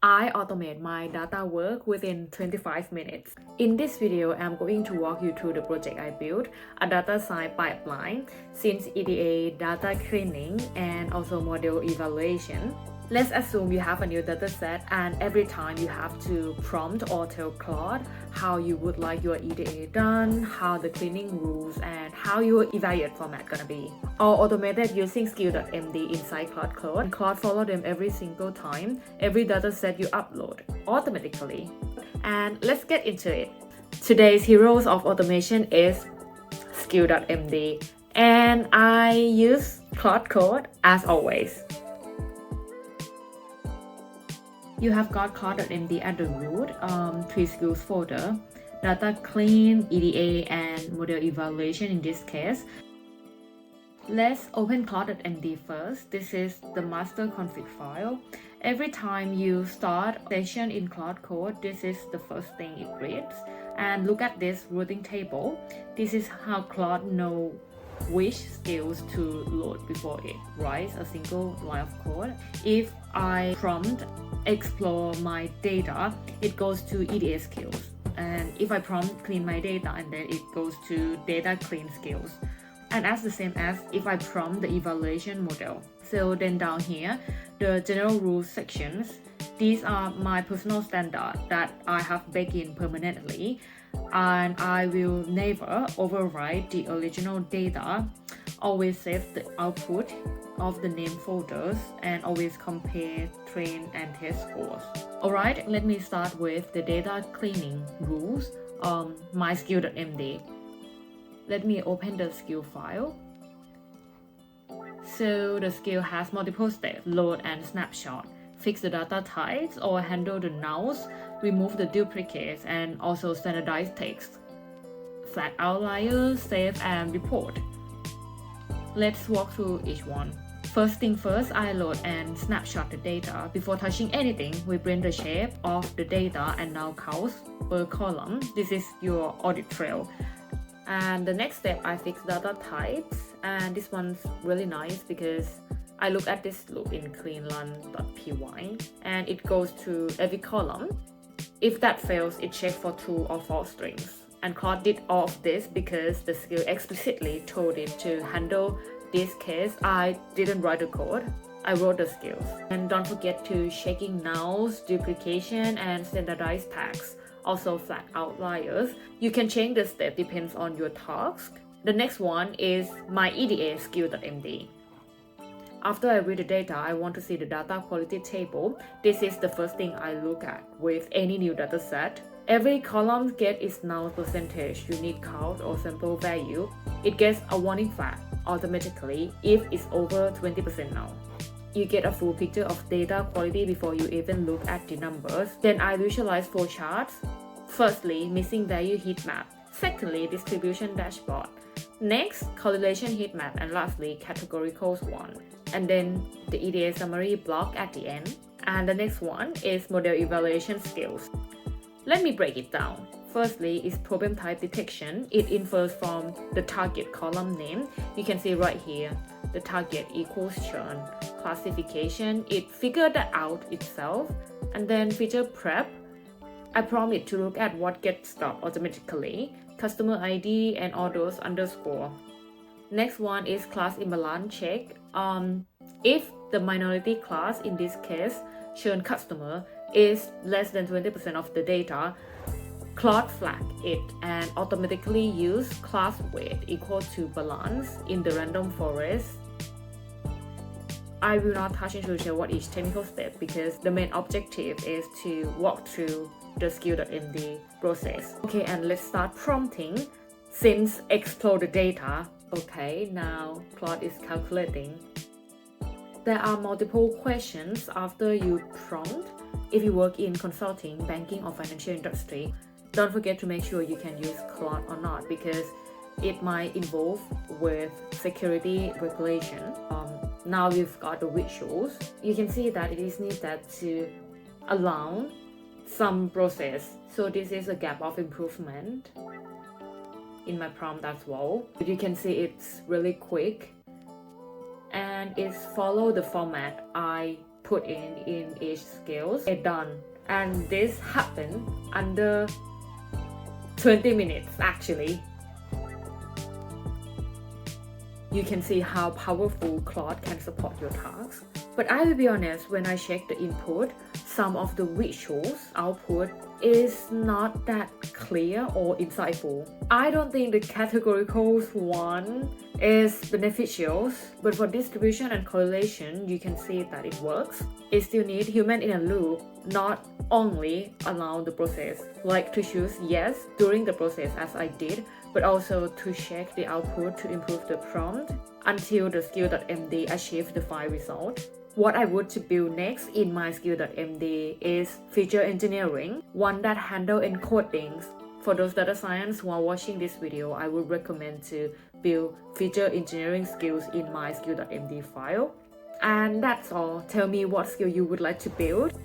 I automate my data work within 25 minutes. In this video, I'm going to walk you through the project I built, a data science pipeline, since EDA, data cleaning, and also model evaluation. Let's assume you have a new data set and every time you have to prompt or tell Claude how you would like your EDA done, how the cleaning rules, and how your evaluate format gonna be. All automated using Skill.md inside Claude Code. And Claude follow them every single time, every data set you upload automatically. And let's get into it. Today's heroes of automation is Skill.md, and I use Claude Code as always. You have got Claude.md at the root, 3 skills folder, data clean, EDA, and model evaluation in this case. Let's open Claude.md first. This is the master config file. Every time you start a session in Claude Code, this is the first thing it reads. And look at this routing table. This is how Claude knows which skills to load before it writes a single line of code. If I prompt explore my data, it goes to EDA skills. And if I prompt clean my data, and then it goes to data clean skills. And as the same as if I prompt the evaluation model. So then down here, the general rules sections, these are my personal standard that I have baked in permanently, and I will never overwrite the original data, always save the output of the name folders, and always compare train and test scores. Alright, let me start with the data cleaning rules on my skill.md. Let me open the skill file. So the skill has multiple steps: load and snapshot, fix the data types or handle the nulls, remove the duplicates, and also standardize text, flag outliers, save and report. Let's walk through each one. First thing first, I load and snapshot the data. Before touching anything, we bring the shape of the data and now counts per column. This is your audit trail. And the next step, I fix data types, and this one's really nice because I look at this loop in cleanrun.py and it goes to every column. If that fails, it checks for true or false strings. And Claude did all of this because the skill explicitly told it to handle this case. I didn't write the code, I wrote the skills. And don't forget to checking nulls, duplication, and standardized tags. Also flag outliers. You can change the step, depends on your task. The next one is my EDA skill.md. After I read the data, I want to see the data quality table. This is the first thing I look at with any new data set. Every column gets its null percentage, unique count, or sample value. It gets a warning flag automatically if it's over 20% null. You get a full picture of data quality before you even look at the numbers. Then I visualize 4 charts. Firstly, missing value heat map. Secondly, distribution dashboard. Next, correlation heat map, and lastly, categoricals one. And then the EDA summary block at the end. And the next one is model evaluation skills. Let me break it down. Firstly is problem type detection. It infers from the target column name. You can see right here, the target equals churn. Classification, it figured that out itself. And then feature prep, I prompt it to look at what gets stopped automatically, customer ID, and all those underscore. Next one is class imbalance check. If the minority class, in this case churn customer, is less than 20% of the data, Claude flag it and automatically use class weight equal to balance in the random forest. I will not touch into detail what each technical step because the main objective is to walk through the skill.md process. Okay, and let's start prompting. Since explore the data, okay, now Claude is calculating. There are multiple questions after you prompt. If you work in consulting, banking, or financial industry, don't forget to make sure you can use Claude or not because it might involve with security regulation. Now we've got the visuals. You can see that it is needed to allow some process. So this is a gap of improvement in my prompt as well. But you can see it's really quick and it's follow the format I put in each skills. It's done. And this happened under 20 minutes actually. You can see how powerful Claude can support your tasks. But I will be honest, when I check the input, some of the visuals output is not that clear or insightful. I don't think the categoricals one is beneficial, but for distribution and correlation, you can see that it works. It still needs human in a loop, not only allow the process, like to choose yes during the process as I did, but also to check the output to improve the prompt until the Skill.md achieves the file result. What I would to build next in my Skill.md is feature engineering, one that handle encodings. For those data science who are watching this video, I would recommend to build feature engineering skills in my Skill.md file. And that's all. Tell me what skill you would like to build.